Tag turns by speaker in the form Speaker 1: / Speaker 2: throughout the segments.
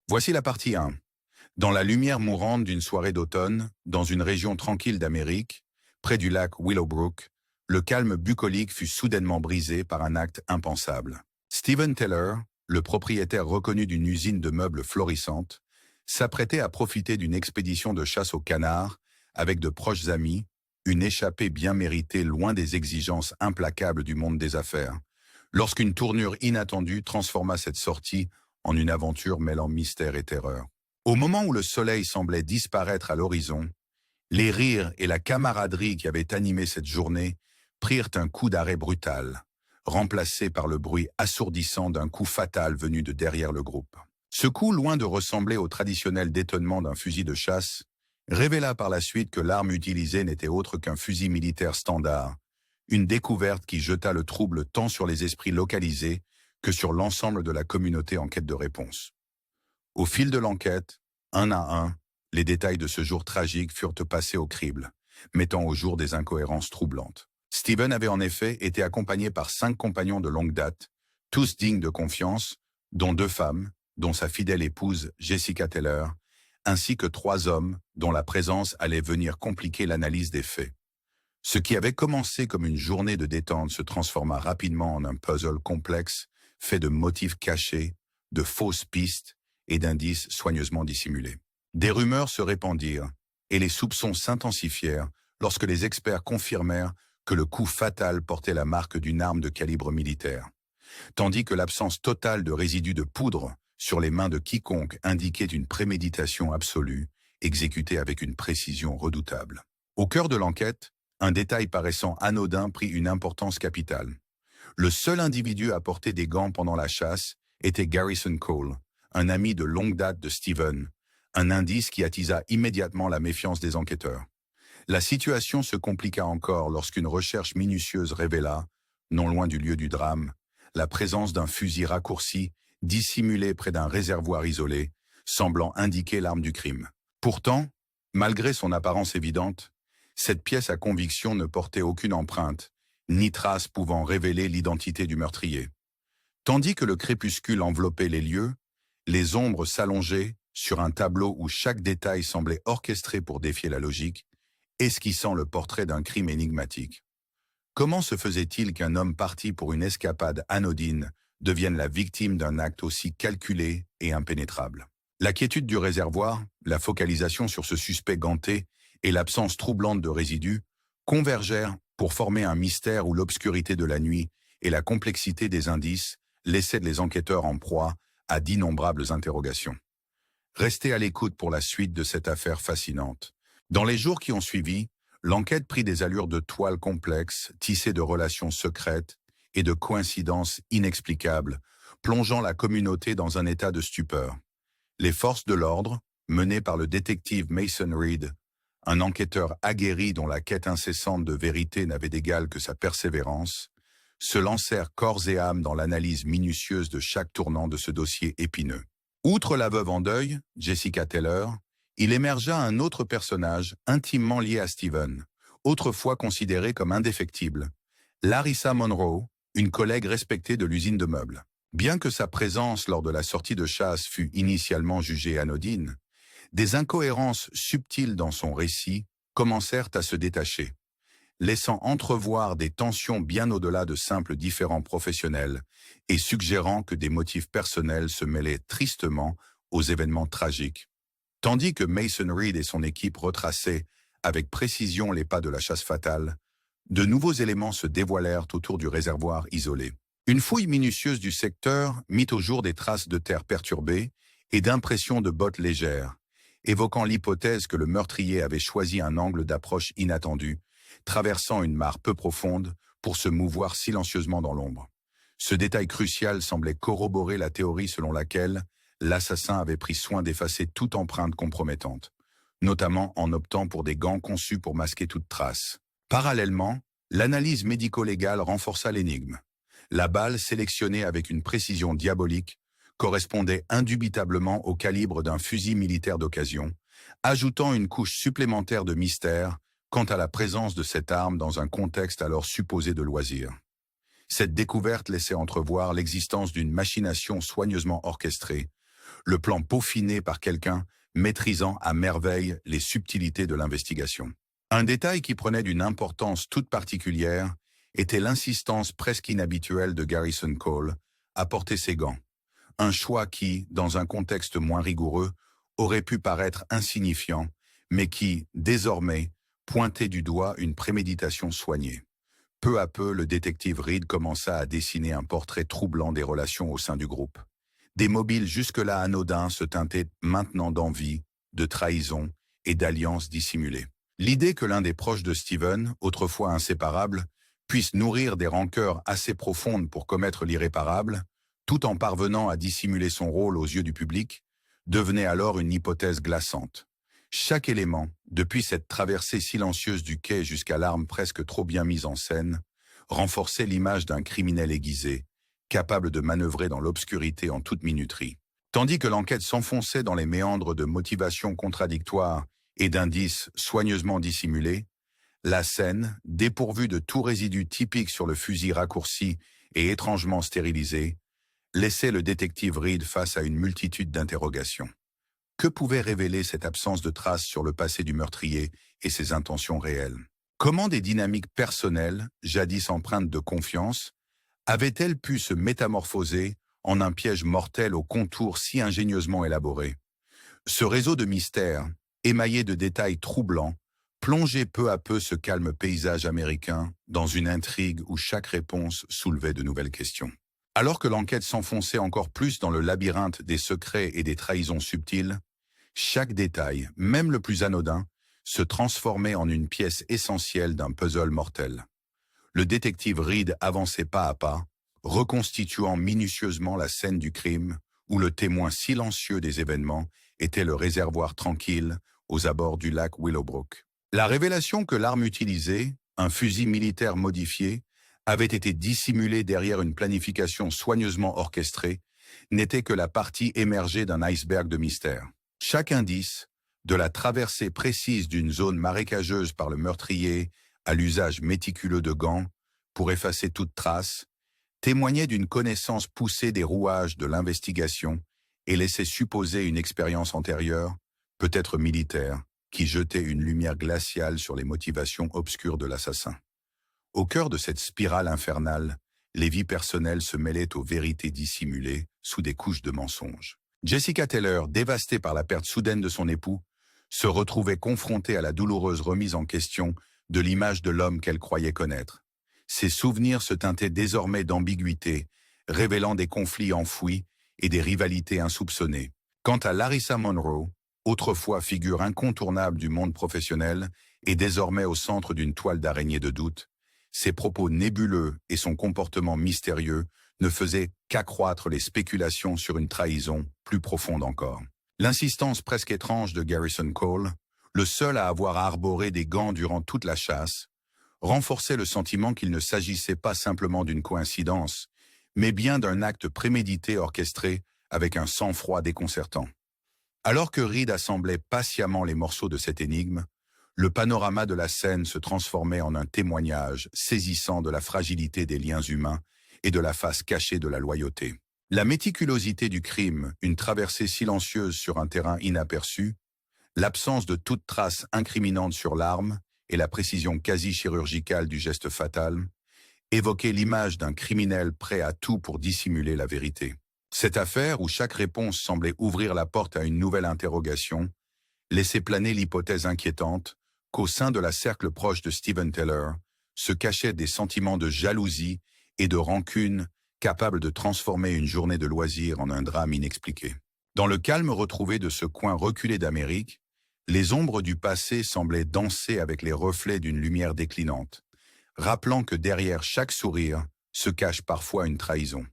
Speaker 1: Voici la partie 1. Dans la lumière mourante d'une soirée d'automne, dans une région tranquille d'Amérique, près du lac Willowbrook, le calme bucolique fut soudainement brisé par un acte impensable. Steven Taylor, le propriétaire reconnu d'une usine de meubles florissante, s'apprêtait à profiter d'une expédition de chasse au canard avec de proches amis, une échappée bien méritée loin des exigences implacables du monde des affaires, lorsqu'une tournure inattendue transforma cette sortie en une aventure mêlant mystère et terreur. Au moment où le soleil semblait disparaître à l'horizon, les rires et la camaraderie qui avaient animé cette journée prirent un coup d'arrêt brutal, remplacé par le bruit assourdissant d'un coup fatal venu de derrière le groupe. Ce coup, loin de ressembler au traditionnel détonnement d'un fusil de chasse, révéla par la suite que l'arme utilisée n'était autre qu'un fusil militaire standard, une découverte qui jeta le trouble tant sur les esprits localisés que sur l'ensemble de la communauté en quête de réponse. Au fil de l'enquête, un à un, les détails de ce jour tragique furent passés au crible, mettant au jour des incohérences troublantes. Steven avait en effet été accompagné par 5 compagnons de longue date, tous dignes de confiance, dont 2 femmes, dont sa fidèle épouse Jessica Taylor, ainsi que 3 hommes dont la présence allait venir compliquer l'analyse des faits. Ce qui avait commencé comme une journée de détente se transforma rapidement en un puzzle complexe, fait de motifs cachés, de fausses pistes et d'indices soigneusement dissimulés. Des rumeurs se répandirent, et les soupçons s'intensifièrent lorsque les experts confirmèrent que le coup fatal portait la marque d'une arme de calibre militaire, tandis que l'absence totale de résidus de poudre sur les mains de quiconque indiquait une préméditation absolue, exécutée avec une précision redoutable. Au cœur de l'enquête, un détail paraissant anodin prit une importance capitale. Le seul individu à porter des gants pendant la chasse était Garrison Cole, un ami de longue date de Steven, un indice qui attisa immédiatement la méfiance des enquêteurs. La situation se compliqua encore lorsqu'une recherche minutieuse révéla, non loin du lieu du drame, la présence d'un fusil raccourci dissimulé près d'un réservoir isolé, semblant indiquer l'arme du crime. Pourtant, malgré son apparence évidente, cette pièce à conviction ne portait aucune empreinte, ni trace pouvant révéler l'identité du meurtrier. Tandis que le crépuscule enveloppait les lieux, les ombres s'allongeaient sur un tableau où chaque détail semblait orchestré pour défier la logique, esquissant le portrait d'un crime énigmatique. Comment se faisait-il qu'un homme parti pour une escapade anodine devienne la victime d'un acte aussi calculé et impénétrable? La quiétude du réservoir, la focalisation sur ce suspect ganté et l'absence troublante de résidus convergèrent pour former un mystère où l'obscurité de la nuit et la complexité des indices laissaient les enquêteurs en proie à d'innombrables interrogations. Restez à l'écoute pour la suite de cette affaire fascinante. Dans les jours qui ont suivi, l'enquête prit des allures de toile complexe, tissée de relations secrètes et de coïncidences inexplicables, plongeant la communauté dans un état de stupeur. Les forces de l'ordre, menées par le détective Mason Reed, un enquêteur aguerri dont la quête incessante de vérité n'avait d'égal que sa persévérance, se lancèrent corps et âme dans l'analyse minutieuse de chaque tournant de ce dossier épineux. Outre la veuve en deuil, Jessica Taylor, il émergea un autre personnage intimement lié à Steven, autrefois considéré comme indéfectible, Larissa Monroe, une collègue respectée de l'usine de meubles. Bien que sa présence lors de la sortie de chasse fût initialement jugée anodine, des incohérences subtiles dans son récit commencèrent à se détacher, laissant entrevoir des tensions bien au-delà de simples différends professionnels et suggérant que des motifs personnels se mêlaient tristement aux événements tragiques. Tandis que Mason Reed et son équipe retraçaient avec précision les pas de la chasse fatale, de nouveaux éléments se dévoilèrent autour du réservoir isolé. Une fouille minutieuse du secteur mit au jour des traces de terre perturbées et d'impressions de bottes légères, évoquant l'hypothèse que le meurtrier avait choisi un angle d'approche inattendu, traversant une mare peu profonde pour se mouvoir silencieusement dans l'ombre. Ce détail crucial semblait corroborer la théorie selon laquelle l'assassin avait pris soin d'effacer toute empreinte compromettante, notamment en optant pour des gants conçus pour masquer toute trace. Parallèlement, l'analyse médico-légale renforça l'énigme. La balle, sélectionnée avec une précision diabolique, correspondait indubitablement au calibre d'un fusil militaire d'occasion, ajoutant une couche supplémentaire de mystère quant à la présence de cette arme dans un contexte alors supposé de loisir. Cette découverte laissait entrevoir l'existence d'une machination soigneusement orchestrée, le plan peaufiné par quelqu'un maîtrisant à merveille les subtilités de l'investigation. Un détail qui prenait d'une importance toute particulière était l'insistance presque inhabituelle de Garrison Cole à porter ses gants. Un choix qui, dans un contexte moins rigoureux, aurait pu paraître insignifiant, mais qui, désormais, pointait du doigt une préméditation soignée. Peu à peu, le détective Reed commença à dessiner un portrait troublant des relations au sein du groupe. Des mobiles jusque-là anodins se teintaient maintenant d'envie, de trahison et d'alliances dissimulées. L'idée que l'un des proches de Steven, autrefois inséparables, puisse nourrir des rancœurs assez profondes pour commettre l'irréparable, tout en parvenant à dissimuler son rôle aux yeux du public, devenait alors une hypothèse glaçante. Chaque élément, depuis cette traversée silencieuse du quai jusqu'à l'arme presque trop bien mise en scène, renforçait l'image d'un criminel aiguisé, capable de manœuvrer dans l'obscurité en toute minuterie. Tandis que l'enquête s'enfonçait dans les méandres de motivations contradictoires et d'indices soigneusement dissimulés, la scène, dépourvue de tout résidu typique sur le fusil raccourci et étrangement stérilisé, laissait le détective Reed face à une multitude d'interrogations. Que pouvait révéler cette absence de traces sur le passé du meurtrier et ses intentions réelles? Comment des dynamiques personnelles, jadis empreintes de confiance, avaient-elles pu se métamorphoser en un piège mortel aux contours si ingénieusement élaborés? Ce réseau de mystères, émaillé de détails troublants, plongeait peu à peu ce calme paysage américain dans une intrigue où chaque réponse soulevait de nouvelles questions. Alors que l'enquête s'enfonçait encore plus dans le labyrinthe des secrets et des trahisons subtiles, chaque détail, même le plus anodin, se transformait en une pièce essentielle d'un puzzle mortel. Le détective Reed avançait pas à pas, reconstituant minutieusement la scène du crime, où le témoin silencieux des événements était le réservoir tranquille aux abords du lac Willowbrook. La révélation que l'arme utilisée, un fusil militaire modifié, avait été dissimulée derrière une planification soigneusement orchestrée, n'était que la partie émergée d'un iceberg de mystère. Chaque indice, de la traversée précise d'une zone marécageuse par le meurtrier à l'usage méticuleux de gants pour effacer toute trace, témoignait d'une connaissance poussée des rouages de l'investigation et laissait supposer une expérience antérieure, peut-être militaire, qui jetait une lumière glaciale sur les motivations obscures de l'assassin. Au cœur de cette spirale infernale, les vies personnelles se mêlaient aux vérités dissimulées sous des couches de mensonges. Jessica Taylor, dévastée par la perte soudaine de son époux, se retrouvait confrontée à la douloureuse remise en question de l'image de l'homme qu'elle croyait connaître. Ses souvenirs se teintaient désormais d'ambiguïté, révélant des conflits enfouis et des rivalités insoupçonnées. Quant à Larissa Monroe, autrefois figure incontournable du monde professionnel et désormais au centre d'une toile d'araignée de doute, ses propos nébuleux et son comportement mystérieux ne faisaient qu'accroître les spéculations sur une trahison plus profonde encore. L'insistance presque étrange de Garrison Cole, le seul à avoir arboré des gants durant toute la chasse, renforçait le sentiment qu'il ne s'agissait pas simplement d'une coïncidence, mais bien d'un acte prémédité orchestré avec un sang-froid déconcertant. Alors que Reed assemblait patiemment les morceaux de cette énigme, le panorama de la scène se transformait en un témoignage saisissant de la fragilité des liens humains et de la face cachée de la loyauté. La méticulosité du crime, une traversée silencieuse sur un terrain inaperçu, l'absence de toute trace incriminante sur l'arme et la précision quasi-chirurgicale du geste fatal évoquaient l'image d'un criminel prêt à tout pour dissimuler la vérité. Cette affaire, où chaque réponse semblait ouvrir la porte à une nouvelle interrogation, laissait planer l'hypothèse inquiétante qu'au sein de la cercle proche de Steven Taylor se cachaient des sentiments de jalousie et de rancune capables de transformer une journée de loisirs en un drame inexpliqué. Dans le calme retrouvé de ce coin reculé d'Amérique, les ombres du passé semblaient danser avec les reflets d'une lumière déclinante, rappelant que derrière chaque sourire se cache parfois une trahison.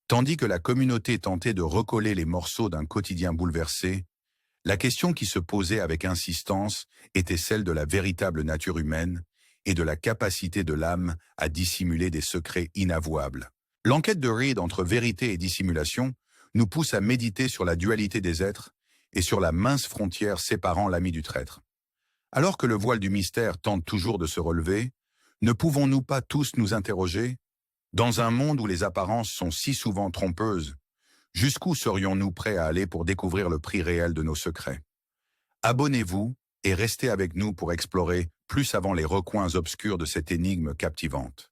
Speaker 1: Tandis que la communauté tentait de recoller les morceaux d'un quotidien bouleversé, la question qui se posait avec insistance était celle de la véritable nature humaine et de la capacité de l'âme à dissimuler des secrets inavouables. L'enquête de Reed entre vérité et dissimulation nous pousse à méditer sur la dualité des êtres et sur la mince frontière séparant l'ami du traître. Alors que le voile du mystère tente toujours de se relever, ne pouvons-nous pas tous nous interroger, dans un monde où les apparences sont si souvent trompeuses, Jusqu'où serions-nous prêts à aller pour découvrir le prix réel de nos secrets? Abonnez-vous et restez avec nous pour explorer plus avant les recoins obscurs de cette énigme captivante.